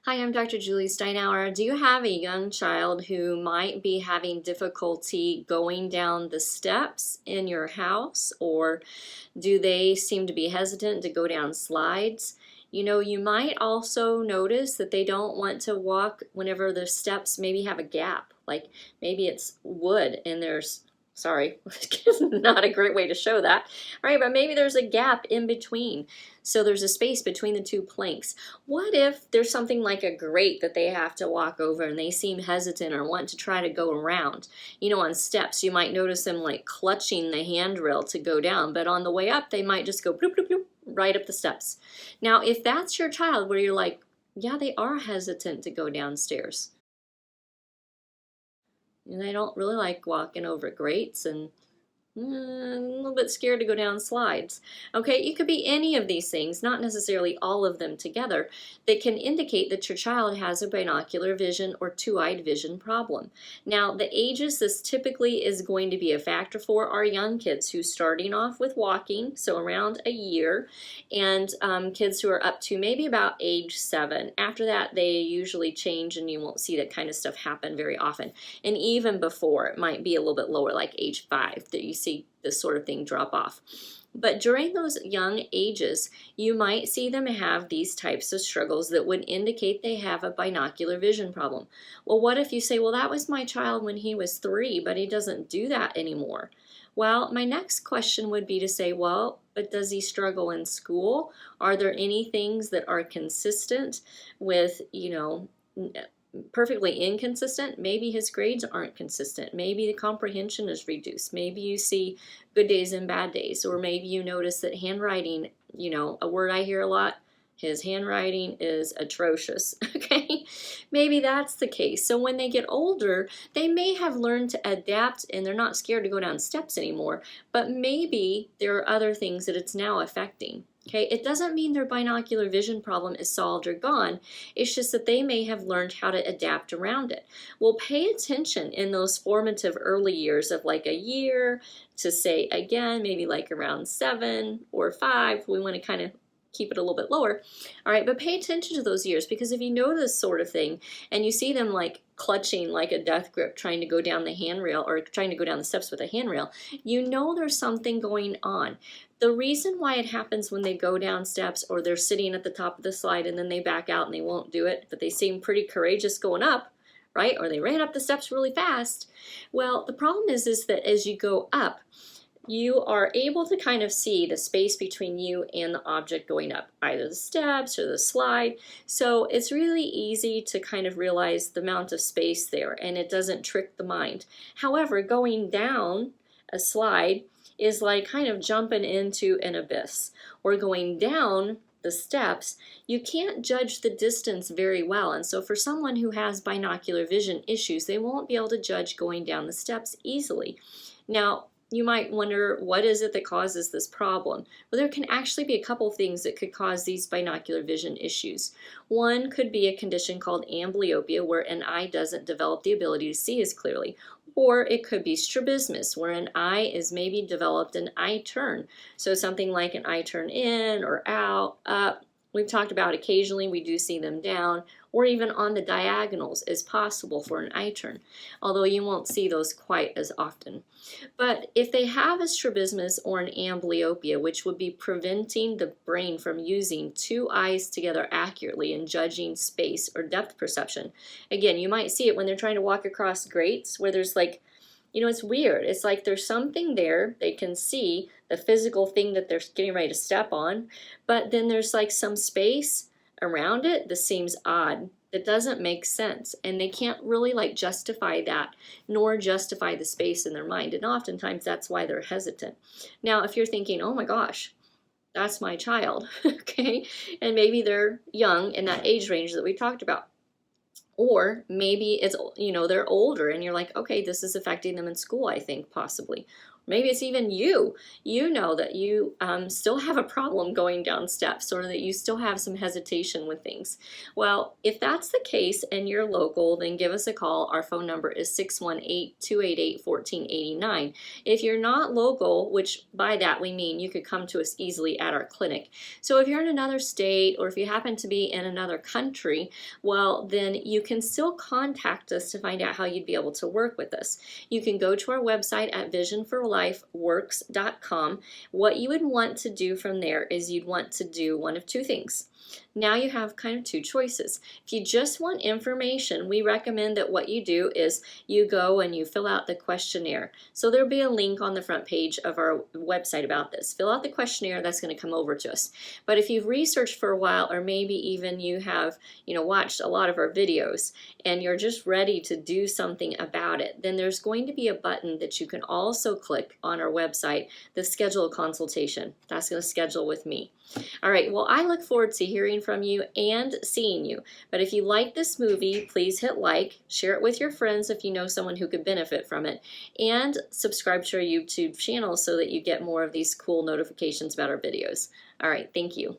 Hi, I'm Dr. Julie Steinauer. Do you have a young child who might be having difficulty going down the steps in your house, or do they seem to be hesitant to go down slides? You might also notice that they don't want to walk whenever the steps maybe have a gap, like maybe it's wood and sorry, not a great way to show that, right? But maybe there's a gap in between. So there's a space between the two planks. What if there's something like a grate that they have to walk over and they seem hesitant or want to try to go around? On steps, you might notice them like clutching the handrail to go down, but on the way up, they might just go bloop, bloop, bloop, right up the steps. Now, if that's your child where you're like, yeah, they are hesitant to go downstairs, and they don't really like walking over grates and a little bit scared to go down slides. Okay, it could be any of these things, not necessarily all of them together, that can indicate that your child has a binocular vision or two-eyed vision problem. Now, the ages this typically is going to be a factor for are young kids who starting off with walking, so around a year, and kids who are up to maybe about age 7. After that, they usually change and you won't see that kind of stuff happen very often. And even before, it might be a little bit lower, like age 5, that you see this sort of thing drop off. But during those young ages, you might see them have these types of struggles that would indicate they have a binocular vision problem. Well, what if you say, well, that was my child when he was 3, but he doesn't do that anymore? Well, my next question would be to say, well, but does he struggle in school? Are there any things that are consistent with, perfectly inconsistent? Maybe his grades aren't consistent. Maybe the comprehension is reduced. Maybe you see good days and bad days. Or maybe you notice that handwriting, a word I hear a lot, his handwriting is atrocious. Okay, maybe that's the case. So when they get older, they may have learned to adapt and they're not scared to go down steps anymore, but maybe there are other things that it's now affecting. Okay, it doesn't mean their binocular vision problem is solved or gone. It's just that they may have learned how to adapt around it. Well, pay attention in those formative early years of like a year to say, again, maybe like around 7 or 5. We want to kind of keep it a little bit lower. All right, but pay attention to those years, because if you know this sort of thing and you see them like clutching like a death grip trying to go down the handrail or trying to go down the steps with a handrail, you know there's something going on. The reason why it happens when they go down steps or they're sitting at the top of the slide and then they back out and they won't do it, but they seem pretty courageous going up, right? Or they ran up the steps really fast. Well, the problem is that as you go up, you are able to kind of see the space between you and the object going up, either the steps or the slide. So it's really easy to kind of realize the amount of space there, and it doesn't trick the mind. However, going down a slide is like kind of jumping into an abyss, or going down the steps, you can't judge the distance very well. And so for someone who has binocular vision issues, they won't be able to judge going down the steps easily. Now, you might wonder, what is it that causes this problem? Well, there can actually be a couple things that could cause these binocular vision issues. One could be a condition called amblyopia, where an eye doesn't develop the ability to see as clearly. Or it could be strabismus, where an eye is maybe developed an eye turn. So something like an eye turn in or out, up. We've talked about occasionally we do see them down, or even on the diagonals is possible for an eye turn, although you won't see those quite as often. But if they have a strabismus or an amblyopia, which would be preventing the brain from using two eyes together accurately in judging space or depth perception, again, you might see it when they're trying to walk across grates where there's like, it's weird. It's like there's something there. They can see the physical thing that they're getting ready to step on, but then there's like some space around it that seems odd, that doesn't make sense, and they can't really like justify that, nor justify the space in their mind, and oftentimes that's why they're hesitant. Now, if you're thinking, oh my gosh, that's my child, okay, and maybe they're young in that age range that we talked about, or maybe it's, they're older and you're like, okay, this is affecting them in school, I think, possibly. Maybe it's even you. You know that you still have a problem going down steps, or that you still have some hesitation with things. Well, if that's the case and you're local, then give us a call. Our phone number is 618-288-1489. If you're not local, which by that we mean you could come to us easily at our clinic. So if you're in another state, or if you happen to be in another country, well, then you can still contact us to find out how you'd be able to work with us. You can go to our website at visionforlifeworks.com. What you would want to do from there is you'd want to do one of two things. Now you have kind of two choices. If you just want information, we recommend that what you do is you go and you fill out the questionnaire. So there'll be a link on the front page of our website about this. Fill out the questionnaire, that's going to come over to us. But if you've researched for a while, or maybe even you have, watched a lot of our videos and you're just ready to do something about it, then there's going to be a button that you can also click on our website, the schedule a consultation. That's going to schedule with me. All right, well, I look forward to hearing from you and seeing you. But if you like this movie, please hit like, share it with your friends if you know someone who could benefit from it, and subscribe to our YouTube channel so that you get more of these cool notifications about our videos. All right, thank you.